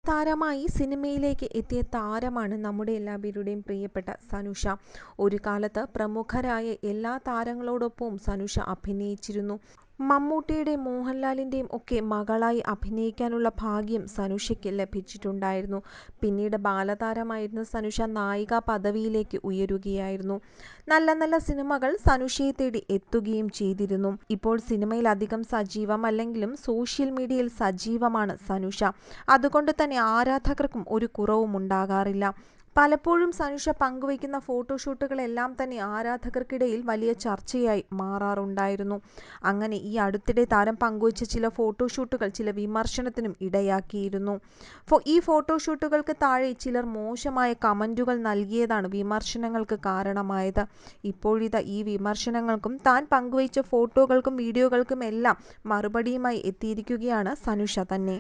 താരമായി സിനിമയിലേക്ക് എത്തിയ താരമാണ് നമ്മുടെ എല്ലാവരുടെയും പ്രിയപ്പെട്ട സനുഷ. ഒരു കാലത്ത് പ്രമുഖരായ എല്ലാ താരങ്ങളോടൊപ്പവും സനുഷ അഭിനയിച്ചിരുന്നു. മമ്മൂട്ടിയുടെയും മോഹൻലാലിൻ്റെയും ഒക്കെ മകളായി അഭിനയിക്കാനുള്ള ഭാഗ്യം സനുഷയ്ക്ക് ലഭിച്ചിട്ടുണ്ടായിരുന്നു. പിന്നീട് ബാലതാരമായിരുന്ന സനുഷ നായികാ പദവിയിലേക്ക് ഉയരുകയായിരുന്നു. നല്ല നല്ല സിനിമകൾ സനുഷയെ തേടി എത്തുകയും ചെയ്തിരുന്നു. ഇപ്പോൾ സിനിമയിൽ അധികം സജീവമല്ലെങ്കിലും സോഷ്യൽ മീഡിയയിൽ സജീവമാണ് സനുഷ. അതുകൊണ്ട് തന്നെ ആരാധകർക്കും ഒരു കുറവും ഉണ്ടാകാറില്ല. പലപ്പോഴും സനുഷ പങ്കുവയ്ക്കുന്ന ഫോട്ടോഷൂട്ടുകളെല്ലാം തന്നെ ആരാധകർക്കിടയിൽ വലിയ ചർച്ചയായി മാറാറുണ്ടായിരുന്നു. അങ്ങനെ ഈ അടുത്തിടെ താരം പങ്കുവച്ച ചില ഫോട്ടോഷൂട്ടുകൾ ചില വിമർശനത്തിനും ഇടയാക്കിയിരുന്നു. ഈ ഫോട്ടോഷൂട്ടുകൾക്ക് താഴെ ചിലർ മോശമായ കമന്റുകൾ നൽകിയതാണ് വിമർശനങ്ങൾക്ക് കാരണമായത്. ഇപ്പോഴിതാ ഈ വിമർശനങ്ങൾക്കും താൻ പങ്കുവച്ച ഫോട്ടോകൾക്കും വീഡിയോകൾക്കുമെല്ലാം മറുപടിയുമായി എത്തിയിരിക്കുകയാണ് സനുഷ തന്നെ.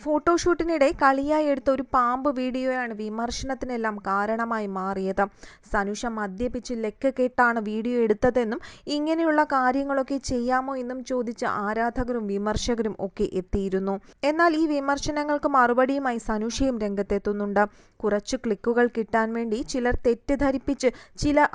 ഫോട്ടോഷൂട്ടിനിടെ കളിയായി എടുത്ത ഒരു പാമ്പ് വീഡിയോയാണ് വിമർശനത്തിനെല്ലാം കാരണമായി മാറിയത്. സനുഷ മദ്യപിച്ച് ലക്ക് കെട്ടാണ് വീഡിയോ എടുത്തതെന്നും ഇങ്ങനെയുള്ള കാര്യങ്ങളൊക്കെ ചെയ്യാമോ എന്നും ചോദിച്ച ആരാധകരും വിമർശകരും ഒക്കെ എത്തിയിരുന്നു. എന്നാൽ ഈ വിമർശനങ്ങൾക്ക് മറുപടിയുമായി സനുഷയും രംഗത്തെത്തുന്നുണ്ട്. കുറച്ചു ക്ലിക്കുകൾ കിട്ടാൻ വേണ്ടി ചിലർ തെറ്റിദ്ധരിപ്പിച്ച്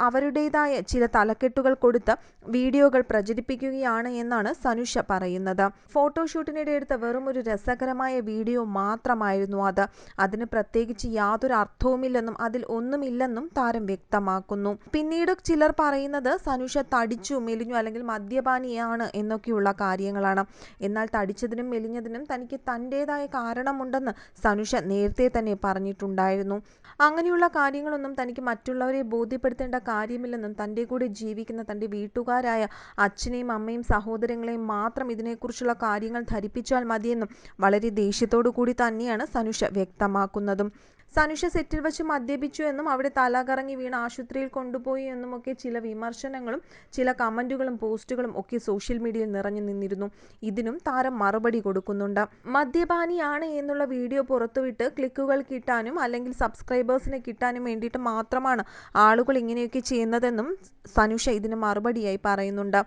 അവരുടേതായ ചില തലക്കെട്ടുകൾ കൊടുത്ത് വീഡിയോകൾ പ്രചരിപ്പിക്കുകയാണ് എന്നാണ് സനുഷ പറയുന്നത്. ഫോട്ടോഷൂട്ടിനിടെ എടുത്ത വെറും ഒരു രസകരമായ വീഡിയോ മാത്രമായിരുന്നു അത്. അതിന് പ്രത്യേകിച്ച് യാതൊരു അർത്ഥവുമില്ലെന്നും അതിൽ ഒന്നുമില്ലെന്നും താരം വ്യക്തമാക്കുന്നു. പിന്നീട് ചിലർ പറയുന്നത് സനുഷ തടിച്ചു മെലിഞ്ഞു അല്ലെങ്കിൽ മദ്യപാനിയാണ് എന്നൊക്കെയുള്ള കാര്യങ്ങളാണ്. എന്നാൽ തടിച്ചതിനും മെലിഞ്ഞതിനും തനിക്ക് തൻ്റെതായ കാരണമുണ്ടെന്ന് സനുഷ നേരത്തെ തന്നെ പറഞ്ഞിട്ടുണ്ടായിരുന്നു. അങ്ങനെയുള്ള കാര്യങ്ങളൊന്നും തനിക്ക് മറ്റുള്ളവരെ ബോധ്യപ്പെടുത്തേണ്ട കാര്യമില്ലെന്നും തൻ്റെ കൂടെ ജീവിക്കുന്ന തൻ്റെ വീട്ടുകാരായ അച്ഛനെയും അമ്മയും സഹോദരങ്ങളെയും മാത്രം ഇതിനെക്കുറിച്ചുള്ള കാര്യങ്ങൾ ധരിപ്പിച്ചാൽ മതിയെന്നും വളരെ ദേഷ്യത്തോടു കൂടി തന്നെയാണ് സനുഷ വ്യക്തമാക്കുന്നതും. സനുഷ സെറ്റിൽ വച്ച് മദ്യപിച്ചു എന്നും അവിടെ തലകറങ്ങി വീണ് ആശുപത്രിയിൽ കൊണ്ടുപോയി എന്നുമൊക്കെ ചില വിമർശനങ്ങളും ചില കമന്റുകളും പോസ്റ്റുകളും ഒക്കെ സോഷ്യൽ മീഡിയയിൽ നിറഞ്ഞു നിന്നിരുന്നു. ഇതിനും താരം മറുപടി കൊടുക്കുന്നുണ്ട്. മദ്യപാനിയാണ് എന്നുള്ള വീഡിയോ പുറത്തുവിട്ട് ക്ലിക്കുകൾ കിട്ടാനും അല്ലെങ്കിൽ സബ്സ്ക്രൈബേഴ്സിനെ കിട്ടാനും വേണ്ടിയിട്ട് മാത്രമാണ് ആളുകൾ ഇങ്ങനെയൊക്കെ ചെയ്യുന്നതെന്നും സനുഷ ഇതിന് മറുപടിയായി പറയുന്നുണ്ട്.